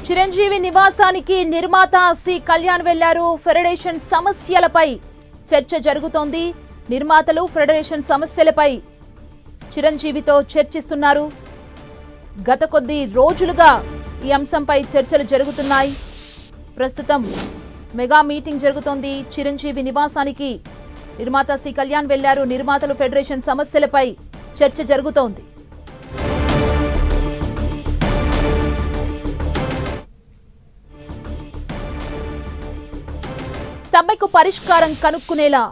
చిరంజీవి నివాసానికి నిర్మాత సి కళ్యాణ్ వెళ్లారు. ఫెడరేషన్ సమస్యలపై చర్చ జరుగుతోంది. నిర్మాతలు ఫెడరేషన్ సమస్యలపై చిరంజీవితో చర్చిస్తున్నారు. గత కొద్ది రోజులుగా ఈ అంశంపై చర్చలు జరుగుతున్నాయి. ప్రస్తుతం మెగా మీటింగ్ జరుగుతోంది. చిరంజీవి నివాసానికి నిర్మాత సి కళ్యాణ్ వెళ్లారు. నిర్మాతలు ఫెడరేషన్ సమస్యలపై చర్చ జరుగుతోంది. సమ్మెకు పరిష్కారం కనుక్కునేలా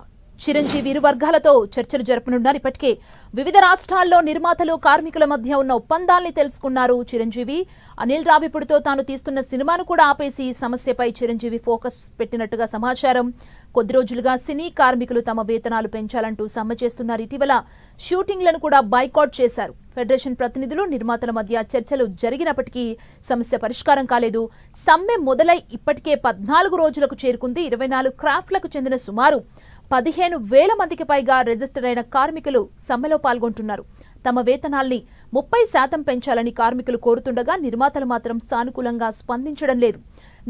చిరంజీవి ఇరు వర్గాలతో చర్చలు జరపనున్నారు. ఇప్పటికే వివిధ రాష్ట్రాల్లో నిర్మాతలు కార్మికుల మధ్య ఉన్న ఒప్పందాల్ని తెలుసుకున్నారు చిరంజీవి. అనిల్ రావిపూడితో తాను తీస్తున్న సినిమాను కూడా ఆపేసి ఈ సమస్యపై చిరంజీవి ఫోకస్ పెట్టినట్టుగా సమాచారం. కొద్ది రోజులుగా సినీ కార్మికులు తమ వేతనాలు పెంచాలంటూ సమ్మె చేస్తున్నారు. ఇటీవల షూటింగ్లను కూడా బైకాట్ చేశారు. ఫెడరేషన్ ప్రతినిధులు నిర్మాతల మధ్య చర్చలు జరిగినప్పటికీ సమస్య పరిష్కారం కాలేదు. సమ్మె మొదలై ఇప్పటికే 14 రోజులకు చేరుకుంది. 24 క్రాఫ్ట్లకు చెందిన సుమారు 15,000 మందికి పైగా రిజిస్టర్ అయిన కార్మికులు సమ్మెలో పాల్గొంటున్నారు. తమ వేతనాల్ని 30% పెంచాలని కార్మికులు కోరుతుండగా నిర్మాతలు మాత్రం సానుకూలంగా స్పందించడం లేదు.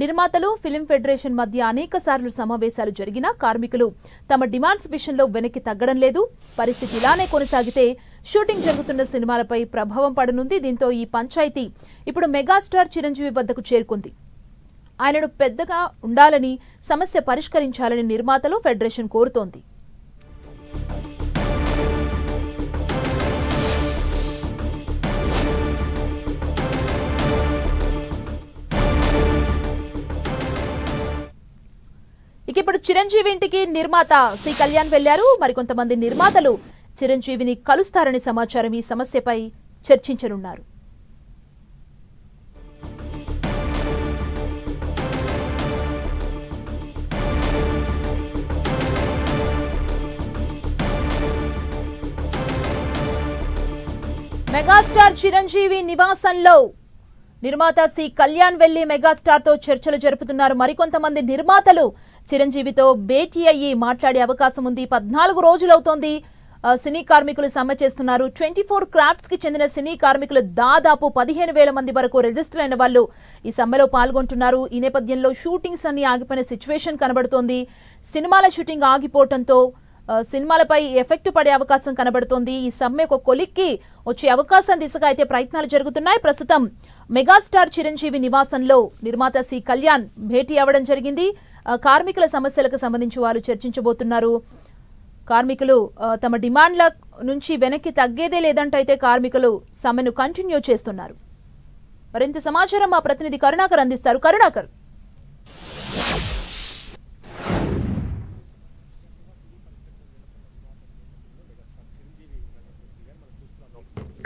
నిర్మాతలు ఫిల్మ్ ఫెడరేషన్ మధ్య అనేక సార్లు సమావేశాలు జరిగినా కార్మికులు తమ డిమాండ్స్ విషయంలో వెనక్కి తగ్గడం లేదు. పరిస్థితి ఇలానే కొనసాగితే షూటింగ్ జరుగుతున్న సినిమాలపై ప్రభావం పడనుంది. దీంతో ఈ పంచాయతీ ఇప్పుడు మెగాస్టార్ చిరంజీవి వద్దకు చేరుకుంది. ఆయనను పెద్దగా ఉండాలని, సమస్య పరిష్కరించాలని నిర్మాతలు ఫెడరేషన్ కోరుతోంది. ఇక ఇప్పుడు చిరంజీవి ఇంటికి నిర్మాత సి కళ్యాణ్ వెళ్లారు. మరికొంతమంది నిర్మాతలు చిరంజీవిని కలుస్తారని సమాచారం. ఈ సమస్యపై చర్చించనున్నారు. మెగాస్టార్ చిరంజీవి నివాసంలో నిర్మాత సి కళ్యాణ్ వెళ్లి మెగాస్టార్ తో చర్చలు జరుపుతున్నారు. మరికొంతమంది నిర్మాతలు చిరంజీవితో భేటీ అయ్యి మాట్లాడే అవకాశం ఉంది. 14 రోజులవుతోంది సినీ కార్మికులు సమ్మె చేస్తున్నారు. 24 క్రాఫ్ట్స్ కి చెందిన సినీ కార్మికులు దాదాపు 15,000 మంది వరకు రిజిస్టర్ అయిన వాళ్ళు ఈ సమ్మెలో పాల్గొంటున్నారు. ఈ నేపథ్యంలో షూటింగ్స్ అన్ని ఆగిపోయిన సిచ్యువేషన్ కనబడుతోంది. సినిమాల షూటింగ్ ఆగిపోవడంతో సినిమాలపై ఎఫెక్ట్ పడే అవకాశం కనబడుతోంది. ఈ సమ్మె ఒక కొలిక్కి వచ్చే అవకాశం దిశగా అయితే ప్రయత్నాలు జరుగుతున్నాయి. ప్రస్తుతం మెగాస్టార్ చిరంజీవి నివాసంలో నిర్మాత సి కళ్యాణ్ భేటీ అవ్వడం జరిగింది. కార్మికుల సమస్యలకు సంబంధించి వారు చర్చించబోతున్నారు. కార్మికులు తమ డిమాండ్ల నుంచి వెనక్కి తగ్గేదే లేదంటైతే కార్మికులు సమ్మెను కంటిన్యూ చేస్తున్నారు. మరింత సమాచారం మా ప్రతినిధి కరుణాకర్ అందిస్తారు. కరుణాకర్,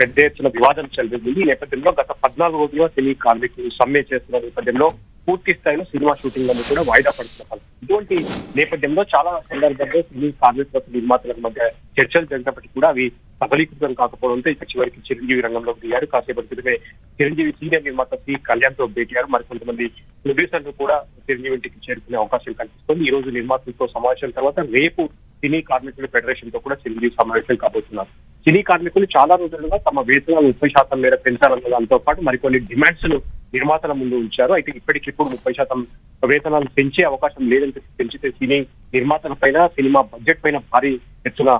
పెద్ద ఎత్తున వివాదం చెలరేగింది. ఈ నేపథ్యంలో గత 14 రోజులుగా సినీ కార్మికులు సమ్మె చేస్తున్న నేపథ్యంలో పూర్తి స్థాయిలో సినిమా షూటింగ్లను కూడా వాయిదా పడుతున్న పరిస్థితి. ఇటువంటి నేపథ్యంలో చాలా సందర్భాల్లో సినీ కార్మికులకు నిర్మాతల మధ్య చర్చలు జరిగినప్పటికీ కూడా అవి సఫలీకృతం కాకపోవడంతో ఇక చివరికి చిరంజీవి రంగంలోకి దిగారు. కాసేపటి క్రితమే చిరంజీవి సీనియర్ నిర్మాత సి కళ్యాణ్ తో భేటీ అయ్యారు. మరికొంతమంది ప్రొడ్యూసర్లు కూడా చిరంజీవి ఇంటికి చేరుకునే అవకాశం కనిపిస్తుంది. ఈ రోజు నిర్మాతలతో సమావేశం తర్వాత రేపు సినీ కార్మికుల ఫెడరేషన్ తో కూడా చిరంజీవి సమావేశం కాబోతున్నారు. సినీ కార్మికులు చాలా రోజులుగా తమ వేతనాలు 30% మేర పెంచాలన్న దాంతో పాటు మరికొన్ని డిమాండ్స్ ను నిర్మాతల ముందు ఉంచారు. అయితే ఇప్పటికిప్పుడు 30% వేతనాలు పెంచే అవకాశం లేదని పెంచితే సినీ నిర్మాతల పైన, సినిమా బడ్జెట్ పైన భారీ ఎత్తున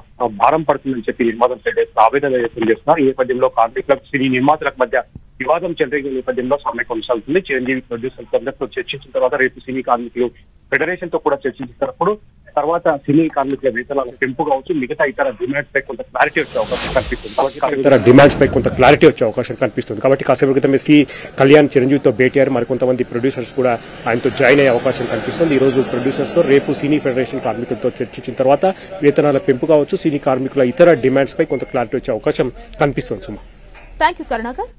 భారం పడుతుందని చెప్పి నిర్మాతలు ఆవేదన వ్యక్తం చేస్తున్నారు. ఈ నేపథ్యంలో కార్మికులకు, సినీ నిర్మాతలకు మధ్య వివాదం చెలరేగిన నేపథ్యంలో సమ్మె కొనసాగుతుంది. చిరంజీవి ప్రొడ్యూసర్స్ అందరితో చర్చించిన తర్వాత రేపు సినీ కార్మికులు ఫెడరేషన్ తో కూడా చర్చించినప్పుడు తర్వాత సినీ కార్మికుల వేతనాల పెంపు కావచ్చు, మిగతా ఇతర డిమాండ్స్ పై కొంత క్లారిటీ వచ్చే అవకాశం కనిపిస్తుంది. కాబట్టి కాసేపు క్రితమే సి కళ్యాణ్ చిరంజీవితో భేటీ అయ్యారు. మరికొంతమంది ప్రొడ్యూసర్స్ కూడా ఆయనతో జాయిన్ అయ్యే అవకాశం కనిపిస్తుంది. ఈ రోజు ప్రొడ్యూసర్స్ తో రేపు సినీ ఫెడరేషన్ కార్మికులతో చర్చించిన తర్వాత వేతనాల పెంపు కావచ్చు, సినీ కార్మికుల ఇతర డిమాండ్స్ పై కొంత క్లారిటీ వచ్చే అవకాశం కనిపిస్తుంది. Thank you Karunakar.